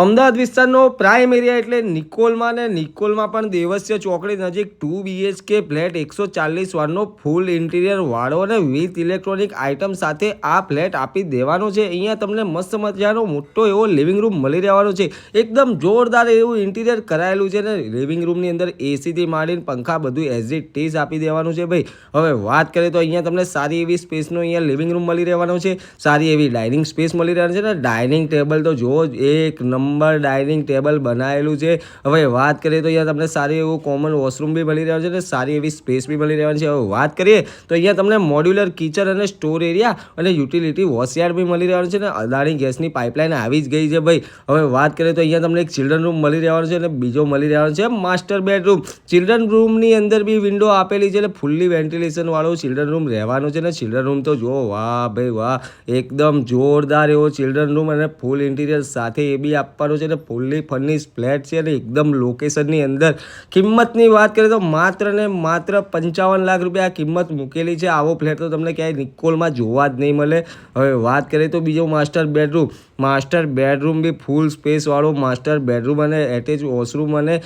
અમદાવાદ વિસ્તારનો prime area એટલે નિકોલમાં ને નિકોલમાં પણ દેવસ્ય ચોકડી નજીક 2 BHK ફ્લેટ 140 વારનો ફૂલ ઇન્ટિરિયર વાળો અને વિથ ઇલેક્ટ્રોનિક આઇટમ સાથે આ ફ્લેટ આપી દેવાનો છે। અહીંયા તમને મસ્ત મજાનો મોટો એવો લિવિંગ રૂમ મળી રહેવાનો છે। એકદમ જોરદાર એવું ઇન્ટિરિયર કરાયેલું છે ને લિવિંગ રૂમની અંદર એસીથી માંડીને પંખા બધું એઝ ઇટ ઇઝ આપી દેવાનું છે ભાઈ। હવે વાત કરીએ તો અહીંયા તમને સારી એવી સ્પેસનો અહીંયા લિવિંગ રૂમ મળી રહેવાનો છે, સારી એવી ડાઇનિંગ સ્પેસ મળી રહેવાની છે ને ડાઇનિંગ ટેબલ તો જુઓ એક નંબર ડાઇનિંગ ટેબલ બનાવેલું છે। હવે વાત કરીએ તો અહીંયા તમને સારી એવું કોમન વોશરૂમ બી મળી રહ્યું છે અને સારી એવી સ્પેસ બી મળી રહેવાની છે। હવે વાત કરીએ તો અહીંયા તમને મોડ્યુલર કિચન અને સ્ટોર એરિયા અને યુટિલિટી વોશયાર્ડ બી મળી રહેવાનું છે અને અદાણી ગેસની પાઇપલાઇન આવી જ ગઈ છે ભાઈ। હવે વાત કરીએ તો અહીંયા તમને એક ચિલ્ડ્રન રૂમ મળી રહેવાનો છે અને બીજો મળી રહેવાનો છે માસ્ટર બેડરૂમ। ચિલ્ડ્રન રૂમની અંદર બી વિન્ડો આપેલી છે એટલે ફૂલ્લી વેન્ટિલેશન વાળો ચિલ્ડ્રન રૂમ રહેવાનો છે અને ચિલ્ડ્રન રૂમ તો જુઓ વાહ ભાઈ વાહ, એકદમ જોરદાર એવો ચિલ્ડ્રન રૂમ અને ફૂલ ઇન્ટિરિયર સાથે એ બી આપવાનો છે અને ફૂલ્લી ફર્નિશ ફ્લેટ છે અને એકદમ લોકેશનની અંદર। કિંમતની વાત કરીએ તો માત્ર ને માત્ર 55 લાખ રૂપિયા કિંમત મૂકેલી છે। આવો ફ્લેટ તો તમને ક્યાંય નિકોલમાં જોવા જ નહીં મળે। હવે વાત કરીએ તો બીજો માસ્ટર બેડરૂમ બી ફૂલ સ્પેસવાળો માસ્ટર બેડરૂમ અને એટેચ વોશરૂમ અને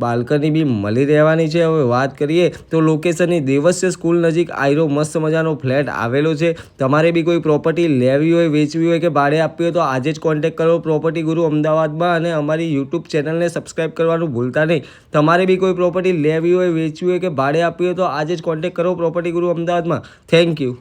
બાલ્કની બી મળી રહેવાની છે। હવે વાત કરીએ તો લોકેશનની દેવસ્ય સ્કૂલ નજીક આયરો મસ્ત મજાનો ફ્લેટ આવેલો છે। તમારે બી કોઈ પ્રોપર્ટી લેવી હોય, વેચવી હોય કે ભાડે આપવી હોય તો આજે જ કોન્ટેક્ટ કરો પ્રોપર્ટી ગુરુ અમદાવાદમાં અને અમારી યુટ્યુબ ચેનલને સબસ્ક્રાઈબ કરવાનું ભૂલતા નહીં। તમારે બી કોઈ પ્રોપર્ટી લેવી હોય, વેચવી હોય કે ભાડે આપવી હોય તો આજે જ કોન્ટેક્ટ કરો પ્રોપર્ટી ગુરુ અમદાવાદમાં। Thank you.